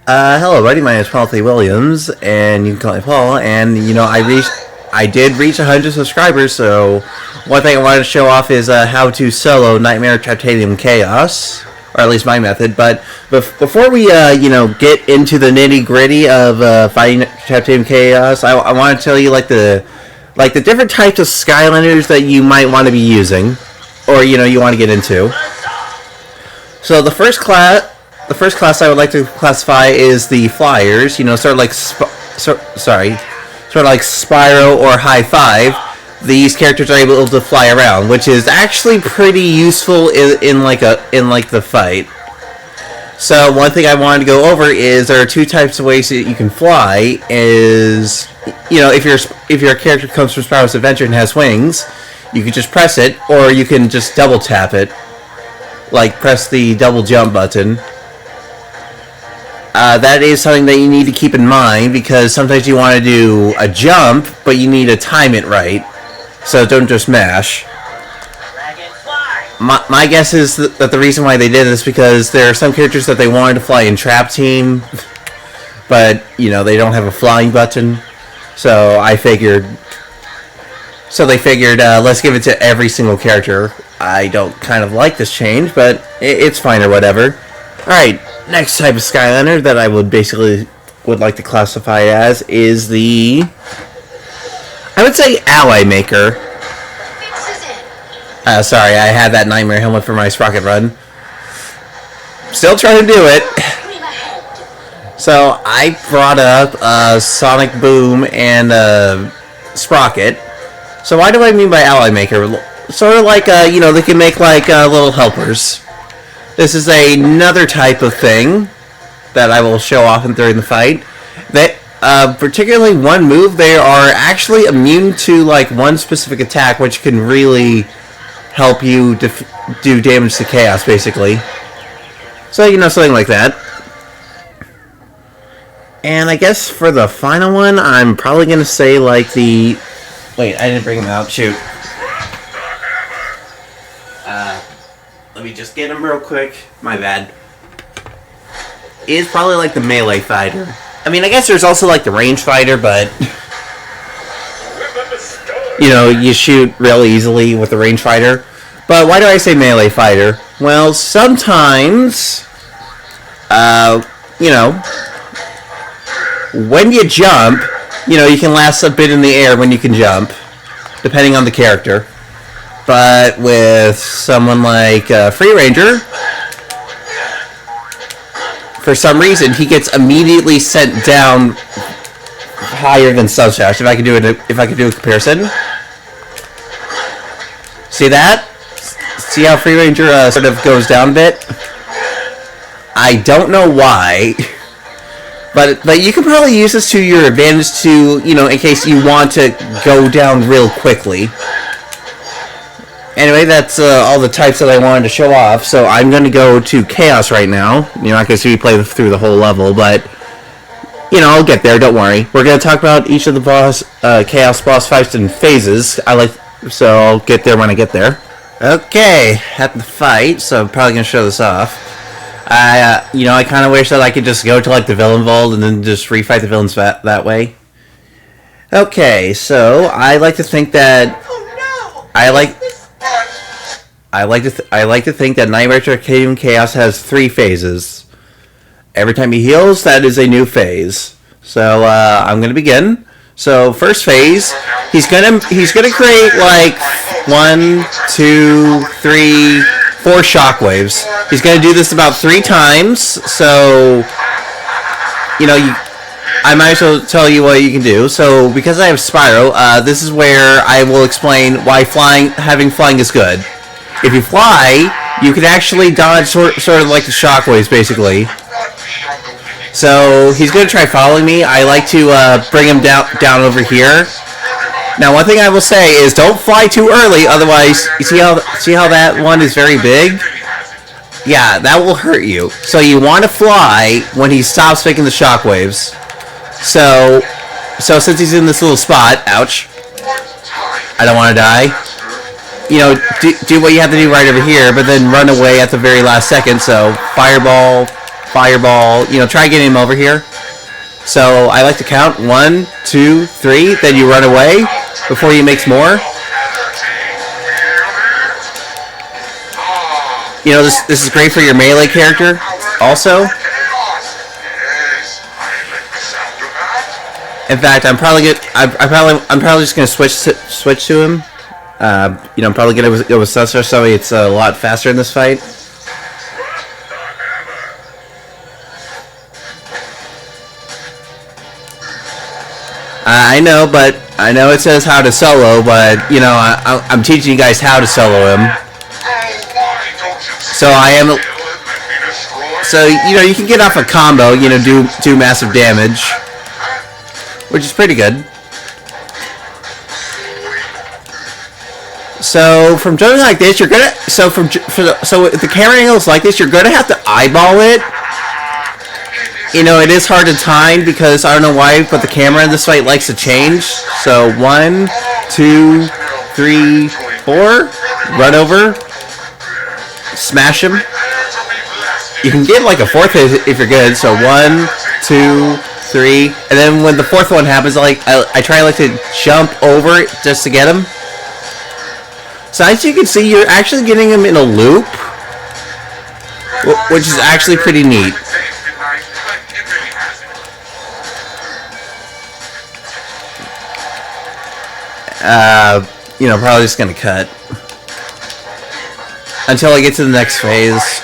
Hello, buddy. My name is Paul T. Williams, and you can call me Paul. And I did reach 100 subscribers. So, one thing I wanted to show off is how to solo Nightmare Traptanium Chaos, or at least my method. But before we, get into the nitty gritty of fighting Traptanium Chaos, I want to tell you the different types of Skylanders that you might want to be using, or you want to get into. So the first class I would like to classify is the flyers. Sort of like Spyro or High Five. These characters are able to fly around, which is actually pretty useful in the fight. So one thing I wanted to go over is there are two types of ways that you can fly. Is if your character comes from Spyro's Adventure and has wings, you can just press it, or you can just double tap it, like press the double jump button. That is something that you need to keep in mind, because sometimes you want to do a jump, but you need to time it right. So don't just mash. My guess is that the reason why they did this is because there are some characters that they wanted to fly in Trap Team, but, they don't have a flying button. So they figured, let's give it to every single character. I don't kind of like this change, but it's fine or whatever. Alright, next type of Skylander that I would like to classify as is I would say Ally Maker. Sorry, I had that Nightmare helmet for my Sprocket run. Still trying to do it. So I brought up Sonic Boom and Sprocket. So what do I mean by Ally Maker? Sort of like, they can make little helpers. This is another type of thing that I will show off during the fight. Particularly one move, they are actually immune to one specific attack, which can really help you do damage to Chaos, basically. So, something like that. And I guess for the final one, I'm probably going to say Wait, I didn't bring him out. Shoot. Let me just get him real quick. My bad. It's probably the melee fighter. I mean, I guess there's also the range fighter, but you shoot real easily with the range fighter. But why do I say melee fighter? Well, sometimes, when you jump, you can last a bit in the air when you can jump, depending on the character. But with someone like Free Ranger, for some reason, he gets immediately sent down higher than Subsash. If I could do a comparison, see that? See how Free Ranger sort of goes down a bit? I don't know why, but you can probably use this to your advantage to in case you want to go down real quickly. Anyway, that's all the types that I wanted to show off, so I'm going to go to Chaos right now. You're not going to see me play through the whole level, but, I'll get there, don't worry. We're going to talk about each of the Chaos boss fights in phases, so I'll get there when I get there. Okay, at the fight, so I'm probably going to show this off. I kind of wish that I could just go to, the villain vault and then just refight the villains that way. Okay, so I like to think that... I like to think that Nightmare Traptanium Chaos has 3 phases. Every time he heals, that is a new phase. So I'm gonna begin. So first phase, he's gonna create 1, 2, 3, 4 shockwaves. He's gonna do this about 3 times. So I might as well tell you what you can do. So because I have Spyro, this is where I will explain why having flying is good. If you fly, you can actually dodge sort of like the shockwaves, basically. So he's going to try following me. I like to bring him down over here. Now, one thing I will say is don't fly too early, otherwise, you see how that one is very big? Yeah, that will hurt you. So you want to fly when he stops making the shockwaves. So since he's in this little spot, ouch, I don't want to die. Do what you have to do right over here, but then run away at the very last second. So fireball, fireball. You know, try getting him over here. So I like to count 1, 2, 3. Then you run away before he makes more. You know, this is great for your melee character. Also, in fact, I'm probably just gonna switch to him. You know, I'm probably gonna go with Sussor, so it's a lot faster in this fight. I know it says how to solo, but you know, I'm teaching you guys how to solo him. So So you know, you can get off a combo. You know, do massive damage, which is pretty good. So from jumping like this, you're gonna so if the camera angle is like this, you're gonna have to eyeball it. You know, it is hard to time because I don't know why, but the camera in this fight likes to change. So 1, 2, 3, 4, run over, smash him. You can get like a fourth hit if you're good. So 1, 2, 3, and then when the fourth one happens, I try to jump over it just to get him. So as you can see, you're actually getting him in a loop, which is actually pretty neat. You know, probably just gonna cut until I get to the next phase.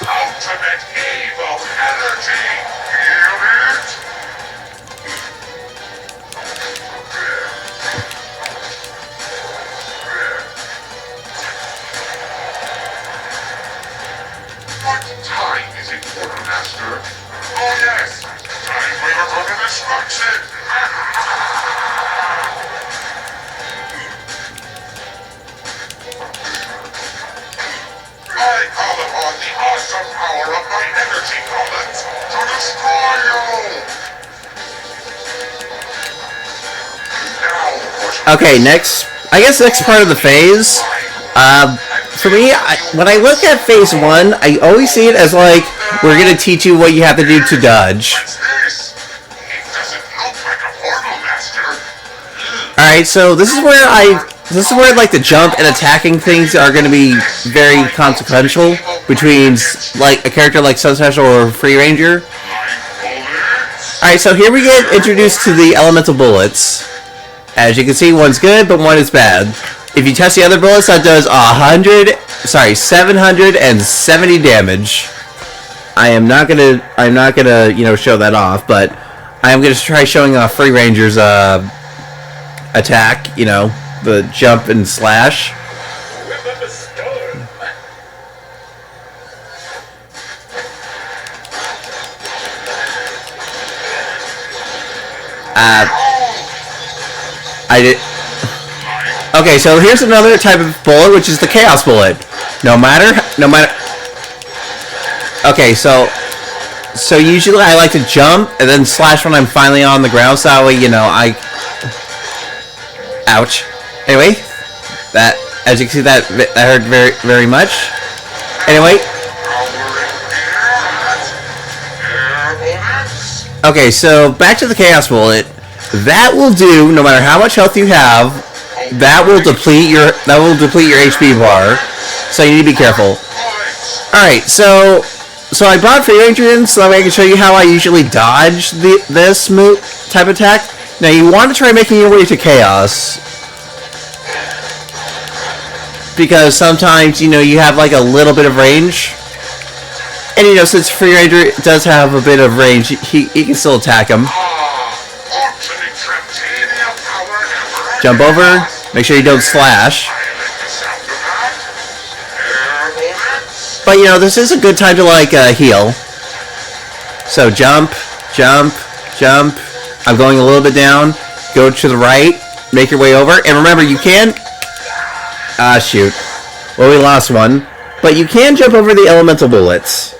Okay, next part of the phase. For me, when I look at phase 1, I always see it as like, we're gonna teach you what you have to do to dodge. Alright, so this is where like the jump and attacking things are gonna be very consequential between like a character like Sunsash or Free Ranger. Alright, so here we get introduced to the elemental bullets. As you can see, one's good, but one is bad. If you test the other bullets, that does 770 damage. I'm not gonna, you know, show that off, but I am gonna try showing off Free Ranger's attack. You know, the jump and slash. Okay, so here's another type of bullet, which is the Chaos bullet. No matter. Okay, so usually I like to jump and then slash when I'm finally on the ground, so that way, you know, ouch. Anyway, that, as you can see, that hurt very, very much. Anyway. Okay, so back to the Chaos bullet. That will do, no matter how much health you have. That will deplete your HP bar. So you need to be careful. Alright, so I brought Free Ranger in so that way I can show you how I usually dodge this type of attack. Now you want to try making your way to Chaos, because sometimes, you know, you have like a little bit of range. And you know, since Free Ranger does have a bit of range, he can still attack him. Jump over. Make sure you don't slash. But you know, this is a good time to like heal. So jump, jump, jump. I'm going a little bit down. Go to the right. Make your way over. And remember, you can... shoot. Well, we lost one. But you can jump over the elemental bullets.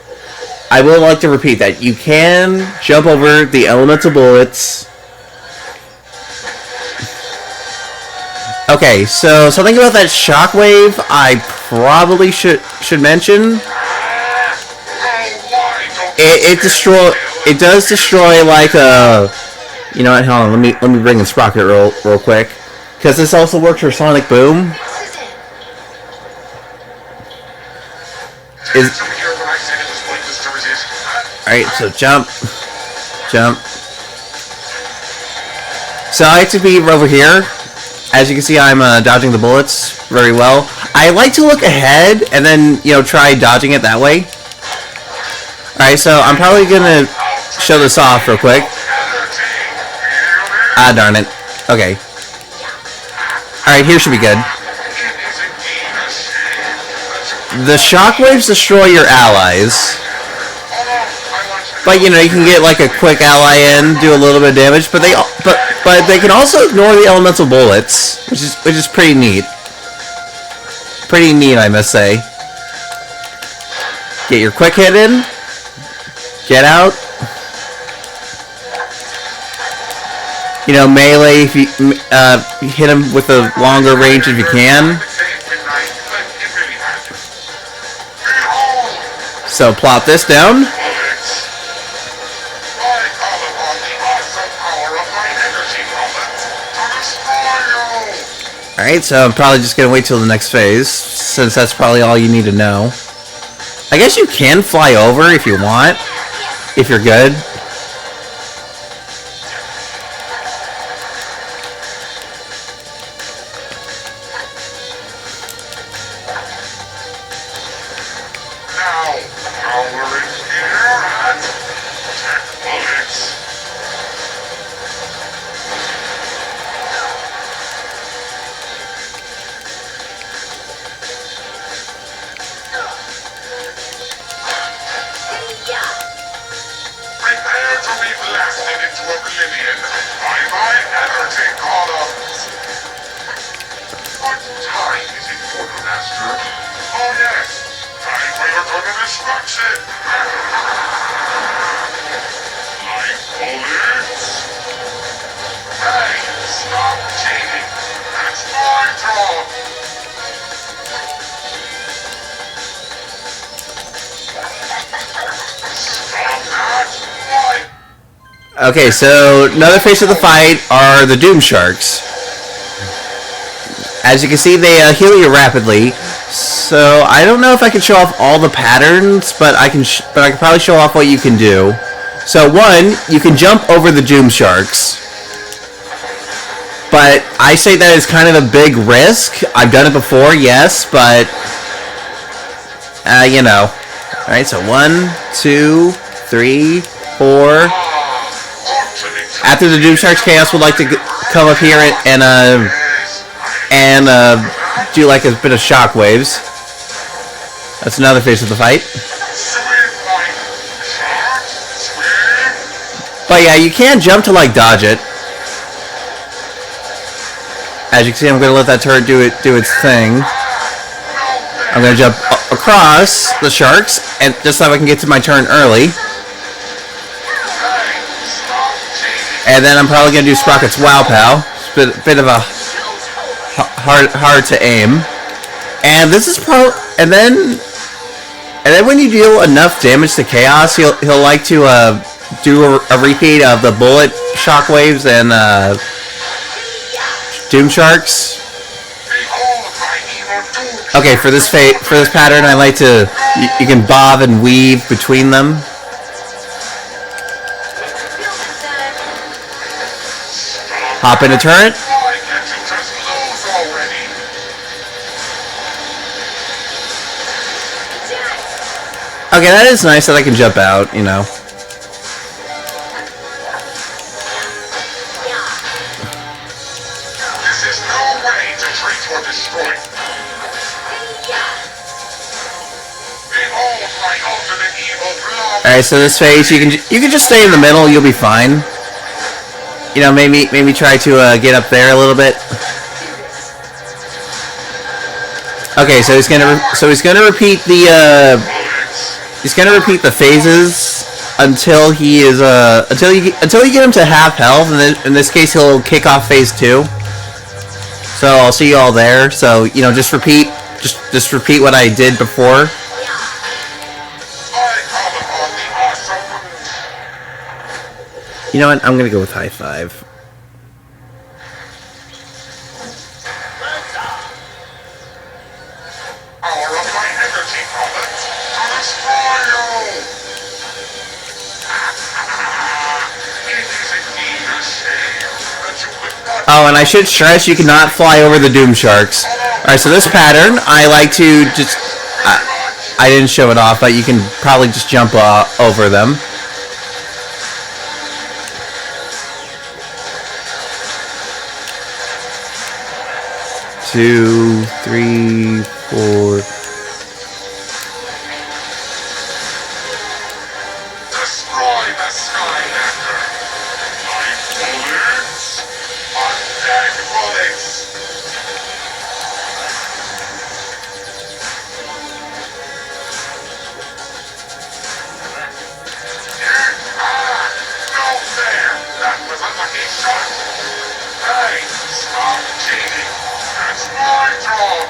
I would like to repeat that. You can jump over the elemental bullets. Okay, so something about that shockwave I probably should mention. It does destroy like a. You know what? Hold on. Let me bring in Sprocket real quick, because this also works for Sonic Boom. Alright, so jump. So I like to be over here. As you can see, I'm dodging the bullets very well. I like to look ahead and then, try dodging it that way. Alright, so I'm probably gonna show this off real quick. Ah, darn it. Okay. Alright, here should be good. The shockwaves destroy your allies. But, you can get like a quick ally in, do a little bit of damage, but they can also ignore the elemental bullets, which is pretty neat. Pretty neat, I must say. Get your quick hit in. Get out. Melee, if you hit him with a longer range if you can. So plop this down. Alright, so I'm probably just going to wait till the next phase, since that's probably all you need to know. I guess you can fly over if you want, if you're good. Okay, so another phase of the fight are the Doom Sharks. As you can see, they heal you rapidly. So I don't know if I can show off all the patterns, but I can probably show off what you can do. So one, you can jump over the Doom Sharks, but I say that is kind of a big risk. I've done it before, yes, but All right, so 1, 2, 3, 4. After the Doom Sharks, Kaos would like to come up here and do like a bit of shockwaves. That's another phase of the fight. But yeah, you can jump to like dodge it. As you can see, I'm going to let that turret do its thing. I'm going to jump across the sharks, and just so I can get to my turn early. And then I'm probably going to do Sprocket's Wow Pow. It's a bit of a hard to aim. And this is and then when you deal enough damage to Kaos, he'll like to do a repeat of the bullet shockwaves and Doom Sharks. Okay, for this pattern, I like to you can bob and weave between them. Hop in a turret. Okay, that is nice that I can jump out, you know. Alright, so this phase you can just stay in the middle, you'll be fine. You know, maybe try to get up there a little bit. Okay, so he's gonna repeat the phases until until you get him to half health. In this case, he'll kick off phase 2. So I'll see you all there. So you know, just repeat what I did before. You know what? I'm gonna go with high five. Oh, and I should stress you cannot fly over the Doom Sharks. Alright, so this pattern, I like to just... I didn't show it off, but you can probably just jump over them. Two, three, four... Destroy the Skylander! Life bullets! Undead bullets! No fair! That was a lucky shot! Hey, stop cheating! That's my job!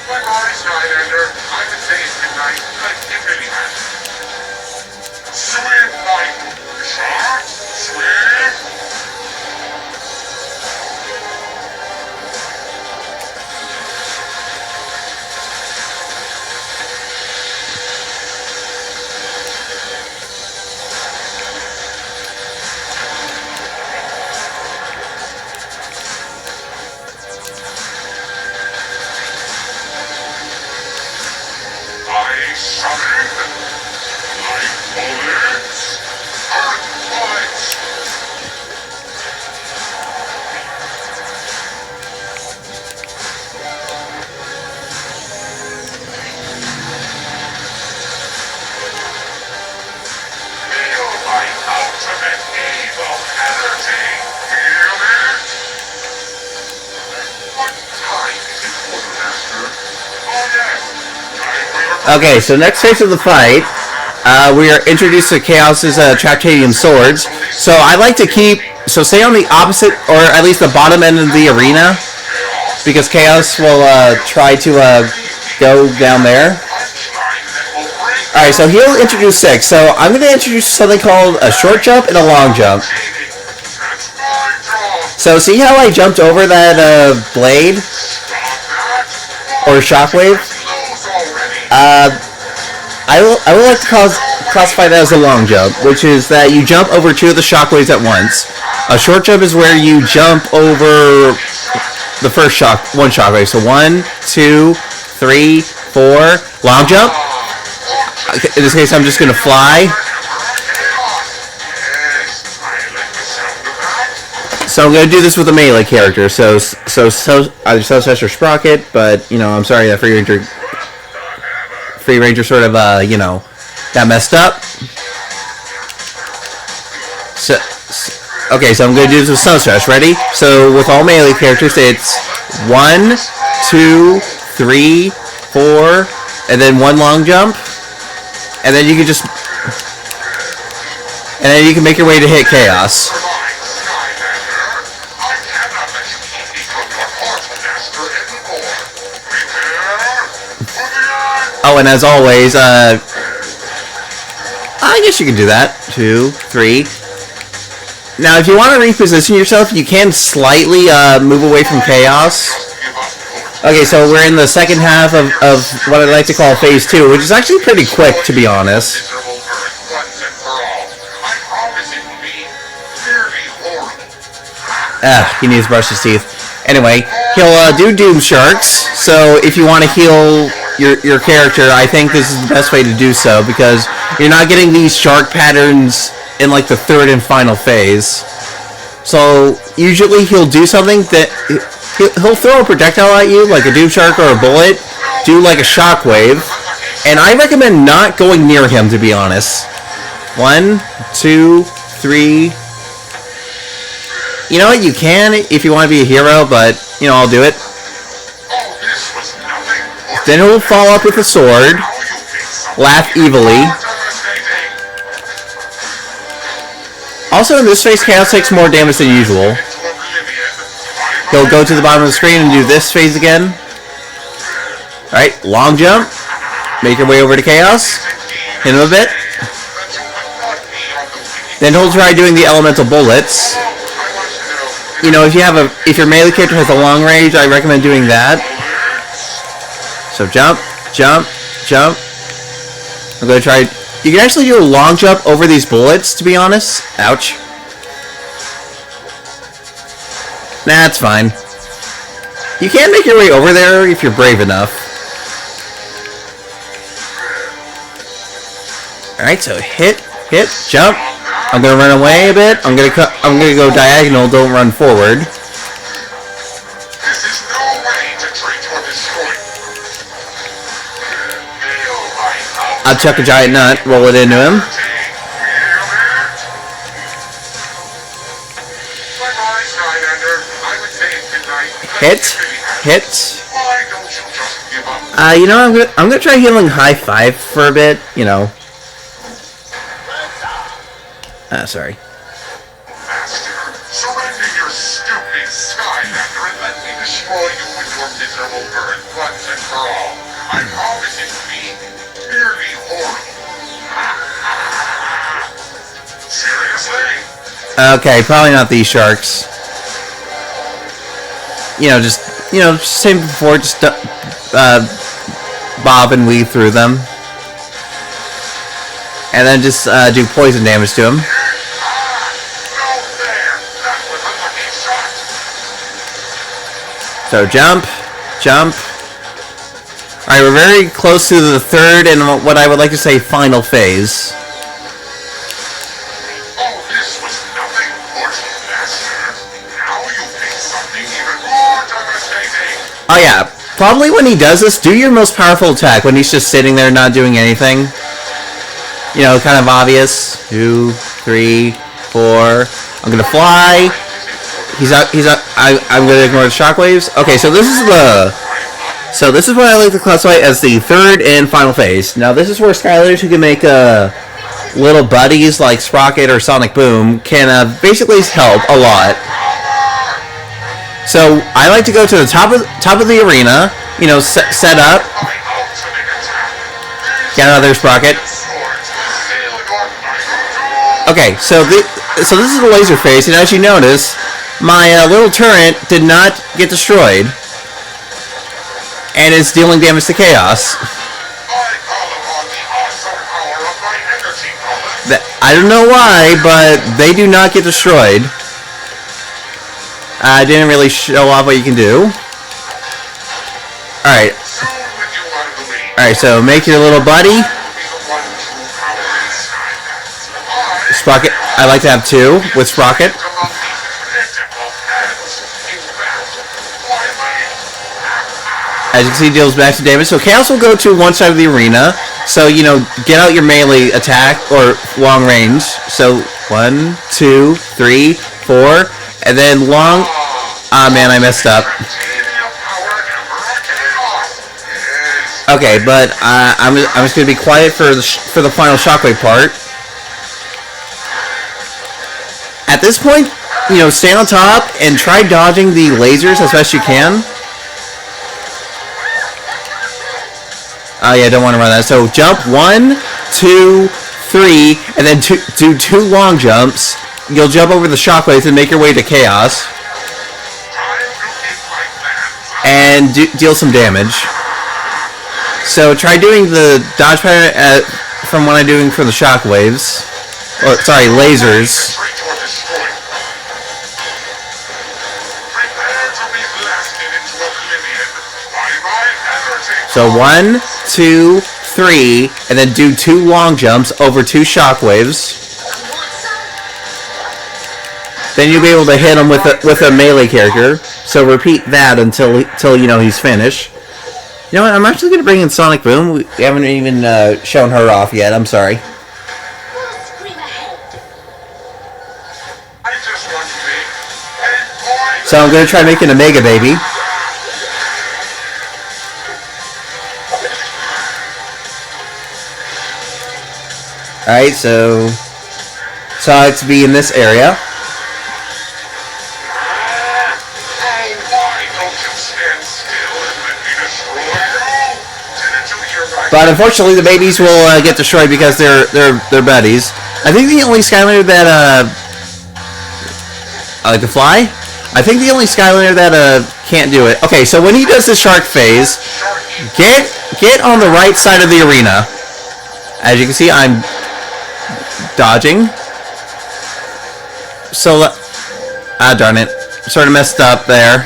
Bye-bye, Skylander. I can say it's goodnight, but it really has. Swim, Mike! Shot! Swim! I summon light bullets, earth bullets. Feel my ultimate evil energy. Feel it? What time is it, Quartermaster? Oh yes. Okay, so next phase of the fight, we are introduced to Kaos's traptanium swords. So I like to stay on the opposite, or at least the bottom end of the arena, because Kaos will try to go down there. Alright, so he'll introduce 6. So I'm going to introduce something called a short jump and a long jump. So see how I jumped over that blade? Or shockwave? I would like to classify that as a long jump, which is that you jump over 2 of the shockwaves at once. A short jump is where you jump over the first one shockwave. So 1, 2, 3, 4. Long jump. In this case, I'm just gonna fly. So I'm gonna do this with a melee character. So either Celeste or Sprocket, but you know, I'm sorry that Free Ranger sort of, got messed up. Okay, so I'm going to do this with Celeste. Ready? So with all melee characters, it's 1, 2, 3, 4, and then 1 long jump. And then you can make your way to hit Kaos. Oh, and as always, I guess you can do that. 2, 3. Now, if you want to reposition yourself, you can slightly move away from Kaos. Okay, so we're in the second half of what I'd like to call Phase 2, which is actually pretty quick, to be honest. He needs to brush his teeth. Anyway, he'll do Doom Sharks, so if you want to heal your character, I think this is the best way to do so, because you're not getting these shark patterns in like the 3rd and final phase. So usually he'll do something that he'll throw a projectile at you, like a Doom Shark or a bullet, do like a shockwave, and I recommend not going near him, to be honest. 1, 2, 3. You know what, you can if you want to be a hero, but you know, I'll do it. Then he'll fall up with a sword, laugh evilly. Also in this phase, Kaos takes more damage than usual. He'll go to the bottom of the screen and do this phase again. Alright, long jump. Make your way over to Kaos. Hit him a bit. Then he'll try doing the elemental bullets. You know, if your melee character has a long range, I recommend doing that. So jump, jump, jump. I'm gonna try. You can actually do a long jump over these bullets, to be honest. Ouch. Nah, it's fine. You can make your way over there if you're brave enough. Alright, so hit, jump. I'm gonna run away a bit. I'm gonna go diagonal, don't run forward. This is no way to treat or destroy. I'll chuck a giant nut, roll it into him. Bye-bye, Skylander. I would say goodnight. Hit. Why don't you just give up? You know, I'm gonna try healing high five for a bit. You know. Sorry. Master, surrender your stupid Skylander and let me destroy you with your miserable bird once and for all. I promise it to be merely horrible. Seriously? Okay, probably not these sharks. You know, just same before, just bob and weave through them, and then just do poison damage to them. So jump. Alright, we're very close to the third and what I would like to say final phase. Oh, this was nothing, mortal master. Now you pick something even more devastating. Oh yeah, probably when he does this, do your most powerful attack when he's just sitting there not doing anything. You know, kind of obvious. 2, 3, 4. I'm gonna fly. He's up. I'm gonna ignore the shockwaves. Okay, so this is what I like to classify as the third and final phase. Now this is where Skylanders who can make little buddies like Sprocket or Sonic Boom can basically help a lot. So I like to go to the top of the arena. You know, set up. Get out of there, Sprocket. Okay, so this is the laser phase, and as you notice, my little turret did not get destroyed, and it's dealing damage to Kaos. I don't know why, but they do not get destroyed. I didn't really show off what you can do. Alright, so make your little buddy. Sprocket. I like to have 2 with Sprocket. As you can see, deals maximum damage. So Kaos will go to one side of the arena. So, you know, get out your melee attack or long range. So 1, 2, 3, 4, and then long. Ah, man, I messed up. Okay, but I'm just gonna be quiet for the final shockwave part. At this point, you know, stay on top and try dodging the lasers as best you can. Oh yeah, don't want to run that. So jump 1, 2, 3, and then do 2 long jumps. You'll jump over the shockwaves and make your way to Kaos. And deal some damage. So try doing the dodge pattern from what I'm doing for the shockwaves. Or, sorry, lasers. So 1, 2, 3, and then do 2 long jumps over 2 shockwaves. Then you'll be able to hit him with a melee character. So repeat that until you know he's finished. You know what? I'm actually gonna bring in Sonic Boom. We haven't even shown her off yet. I'm sorry. So I'm gonna try making a Mega Baby. Alright, so Sonic to be in this area. But unfortunately, the babies will get destroyed because they're buddies. I think the only Skylander that I like to fly. I think the only Skylander that can't do it. Okay, so when he does the shark phase, get on the right side of the arena. As you can see, I'm dodging. So darn it, sort of messed up there.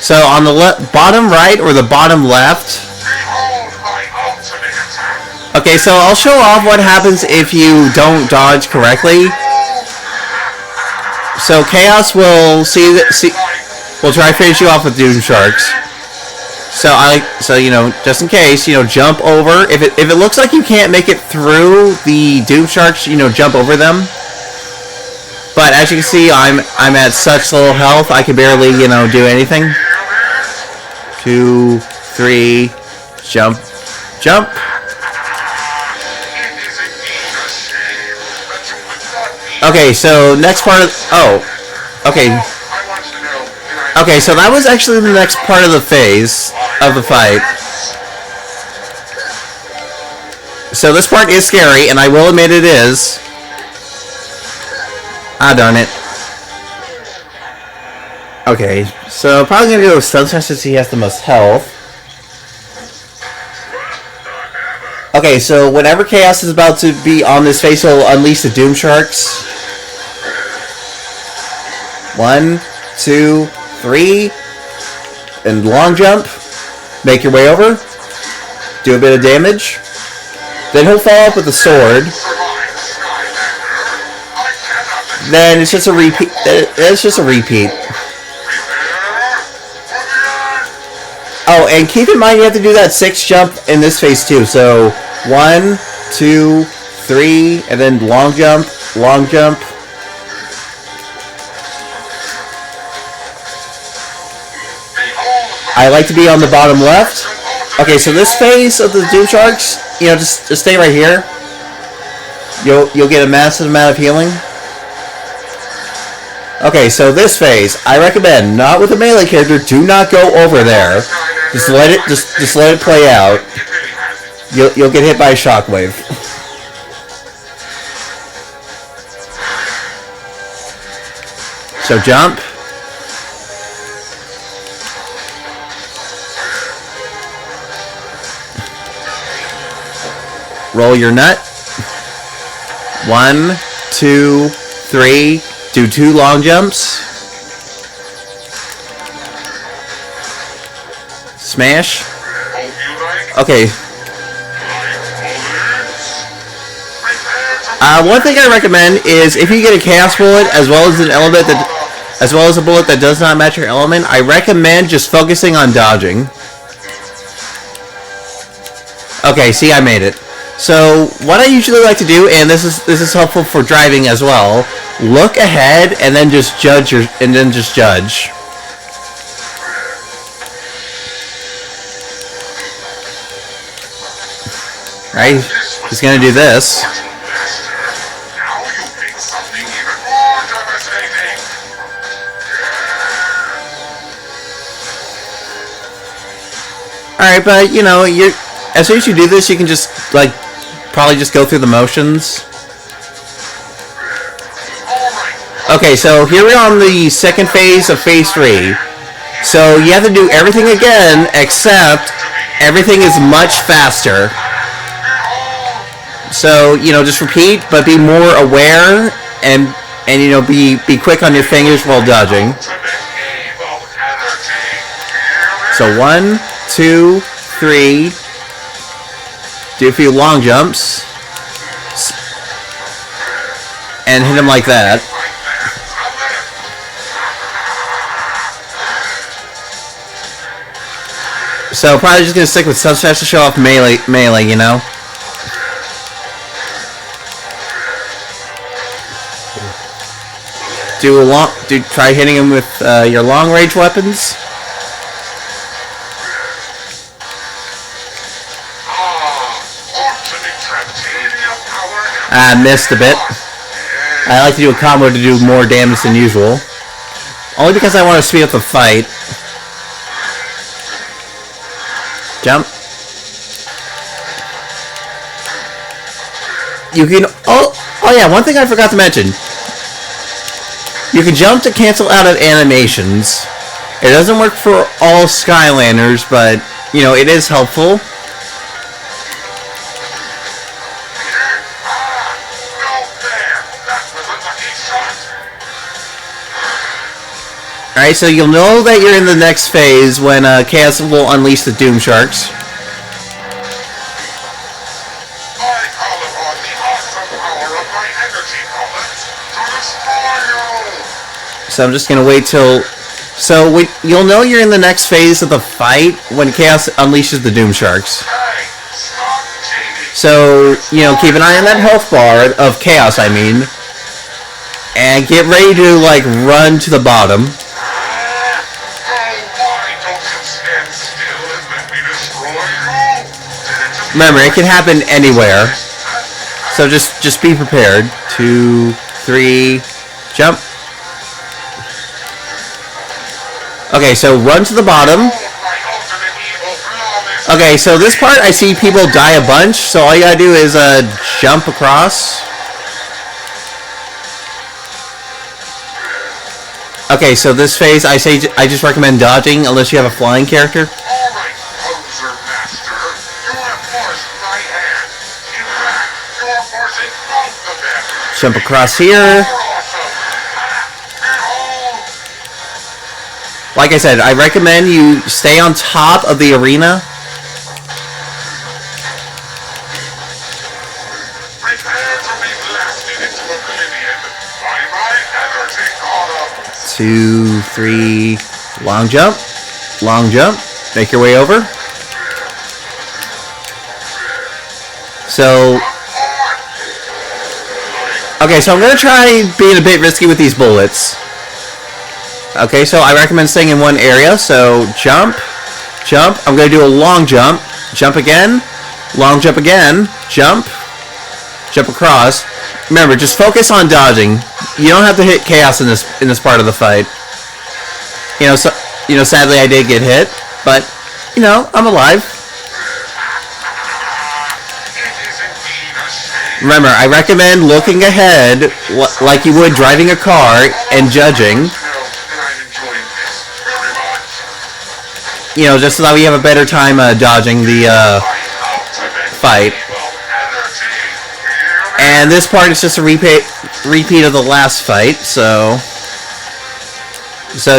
So on the bottom right or the bottom left. Okay, so I'll show off what happens if you don't dodge correctly. So Kaos will will try to finish you off with Doom Sharks. So you know, just in case, you know, jump over. If it looks like you can't make it through the Doom Sharks, you know, jump over them. But as you can see, I'm at such little health, I can barely, you know, do anything. 2, 3, jump, jump. Okay, so next part of... Oh, okay. Okay, so that was actually the next part of the phase of the fight. So this part is scary, and I will admit it is. Darn it. Okay, so probably gonna go with Sunshine since he has the most health. Okay, so whenever Kaos is about to be on this phase, he'll unleash the Doom Sharks. 1, 2, 3, and long jump. Make your way over. Do a bit of damage. Then he'll follow up with the sword. Then it's just a repeat. It's just a repeat. Oh, and keep in mind you have to do that 6 jump in this phase too. So 1, 2, 3, and then long jump, long jump. I like to be on the bottom left. Okay, so this phase of the Doom Sharks, you know, just stay right here. You'll get a massive amount of healing. Okay, so this phase, I recommend not with a melee character. Do not go over there. Just let it play out. You'll get hit by a shockwave. So jump. Roll your nut. 1, 2, 3. Do 2 long jumps. Smash. Okay. One thing I recommend is if you get a Chaos bullet as well as a bullet that does not match your element, I recommend just focusing on dodging. Okay, see, I made it. So what I usually like to do, and this is helpful for driving as well, look ahead and then just judge judge. Right? He's gonna do this. Alright, but you know, as soon as you do this, you can just probably just go through the motions. Okay, so here we're on the second phase of phase 3. So you have to do everything again, except everything is much faster. So, you know, just repeat, but be more aware and you know, be quick on your fingers while dodging. So 1, 2, 3. Do a few long jumps. And hit him like that. So probably just gonna stick with Sunshine to show off melee, you know. Try hitting him with your long range weapons. I missed a bit. I like to do a combo to do more damage than usual. Only because I want to speed up the fight. Jump. You can Oh yeah, one thing I forgot to mention. You can jump to cancel out of animations. It doesn't work for all Skylanders, but, you know, it is helpful. Alright, so you'll know that you're in the next phase when Kaos will unleash the Doom Sharks. So I'm just gonna wait till... So you'll know you're in the next phase of the fight when Kaos unleashes the Doom Sharks. So, you know, keep an eye on that health bar of Kaos, I mean. And get ready to, like, run to the bottom. Remember, it can happen anywhere. So just be prepared. 2, 3, jump. Okay, so run to the bottom. Okay, so this part I see people die a bunch, so all you gotta do is jump across. Okay, so this phase I just recommend dodging unless you have a flying character. Jump across here. Like I said, I recommend you stay on top of the arena. Two, three, long jump, make your way over. So, okay, so I'm going to try being a bit risky with these bullets. Okay, so I recommend staying in one area. So, jump. I'm going to do a long jump. Jump again. Long jump again. Jump across. Remember, just focus on dodging. You don't have to hit Kaos in this part of the fight. Sadly I did get hit, but I'm alive. Remember, I recommend looking ahead like you would driving a car and judging. Just so that we have a better time dodging the fight. And this part is just a repeat of the last fight, so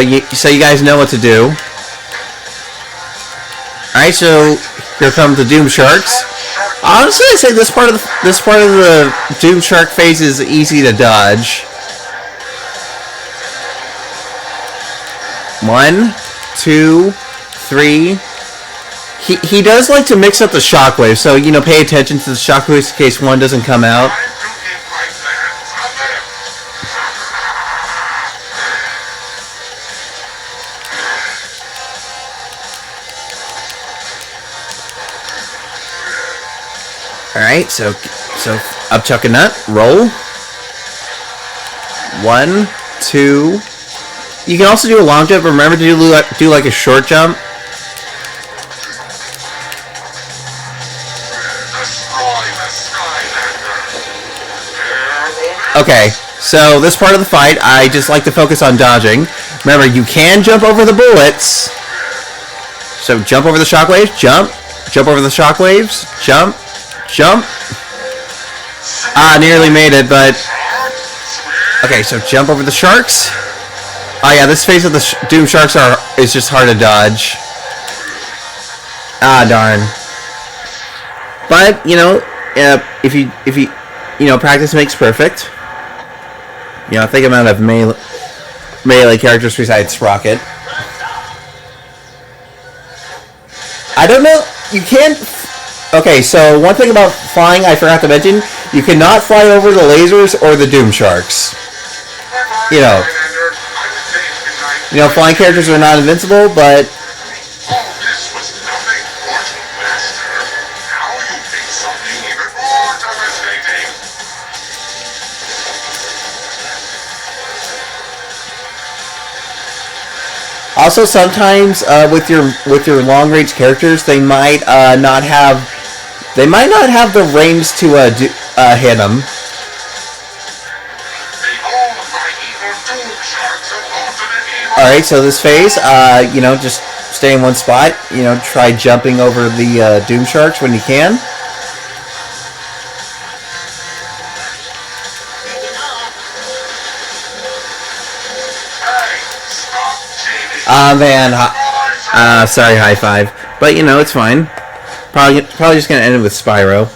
you guys know what to do. Alright, so here come the Doom Sharks. Honestly, I say this part of the Doom Shark phase is easy to dodge. 1, 2, 3. He does like to mix up the shockwaves, so pay attention to the shockwaves in case one doesn't come out. Alright, so up chuck a nut, roll. 1, 2. You can also do a long jump, but remember to do like a short jump. Okay, so this part of the fight, I just like to focus on dodging. Remember, you can jump over the bullets. So jump over the shockwaves, jump over the shockwaves, jump. Nearly made it, but... Okay, so jump over the sharks. Oh yeah, this phase of the Doom Sharks is just hard to dodge. Darn. But, if you practice makes perfect. I think I'm out of melee characters besides Sprocket. I don't know. You can't... Okay, so one thing about flying I forgot to mention. You cannot fly over the lasers or the Doom Sharks. Flying characters are not invincible, but... Also, sometimes with your long range characters, they might not have the range to hit them. Alright, so this phase, you know, just stay in one spot. You know, try jumping over the Doom Sharks when you can. Ah, man. Sorry, high five. But, you know, it's fine. Probably just gonna end it with Spyro.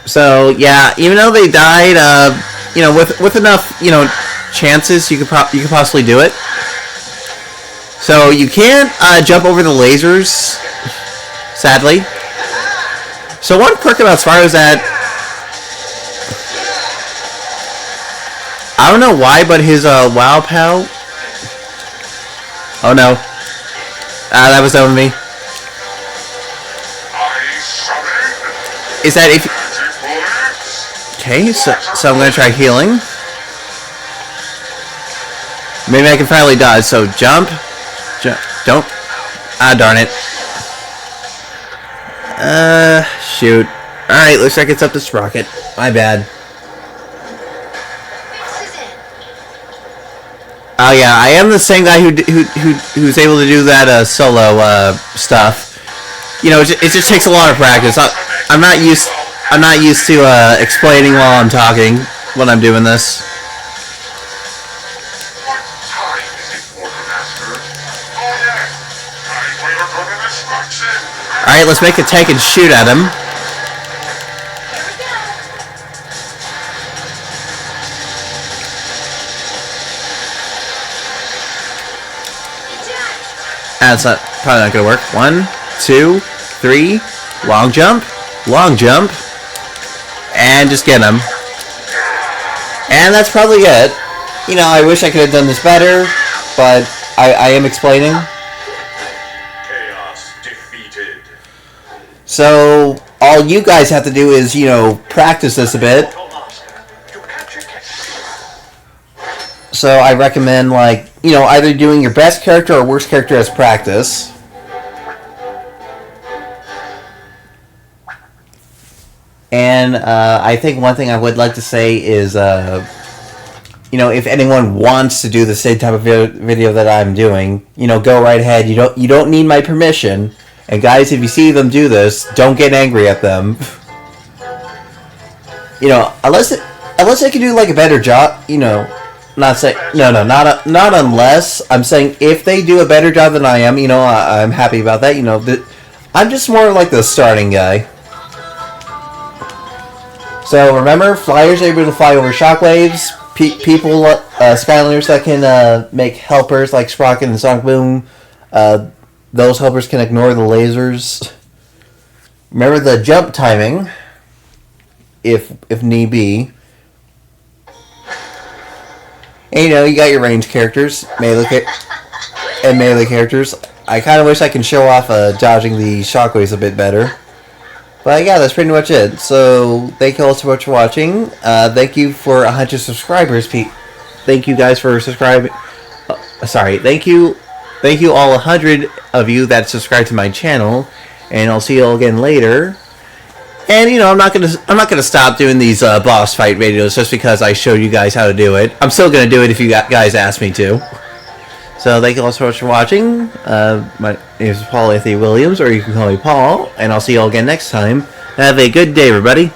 So, yeah, even though they died, you know, with enough, you know, chances, you could possibly do it. So, you can't jump over the lasers, sadly. So, one quirk about Spyro is that I don't know why, but his WoW pal. Oh no. That was over me. Is that if. Okay, so I'm gonna try healing. Maybe I can finally dodge, so jump. Don't. Ah, darn it. Shoot. Alright, looks like it's up to Sprocket. My bad. Oh yeah, I am the same guy who's able to do that solo stuff. You know, it just takes a lot of practice. I'm not used to explaining while I'm talking when I'm doing this. All right, let's make a tank and shoot at him. That's probably not gonna work. 1, 2, 3, long jump, and just get him. And that's probably it. You know, I wish I could have done this better, but I am explaining. Chaos defeated. So all you guys have to do is, you know, practice this a bit. So I recommend, like, you know, either doing your best character or worst character as practice. And I think one thing I would like to say is, you know, if anyone wants to do the same type of video that I'm doing, you know, go right ahead. You don't need my permission. And guys, if you see them do this, don't get angry at them. You know, unless they can do like a better job, you know. Not saying not unless. I'm saying if they do a better job than I am, you know, I'm happy about that. You know, I'm just more like the starting guy. So remember, flyers are able to fly over shockwaves. People, Skylanders that can make helpers like Sprocket and Sonic Boom. Those helpers can ignore the lasers. Remember the jump timing, if need be. And, you know, you got your range characters, melee characters. I kind of wish I can show off dodging the shockwaves a bit better. But yeah, that's pretty much it. So, thank you all so much for watching. Thank you for 100 subscribers, Thank you guys for subscribing. Thank you all 100 of you that subscribe to my channel. And I'll see you all again later. And, you know, I'm not gonna stop doing these boss fight videos just because I showed you guys how to do it. I'm still gonna do it if you guys ask me to. So thank you all so much for watching. My name is Paul Anthony Williams, or you can call me Paul, and I'll see you all again next time. Have a good day, everybody.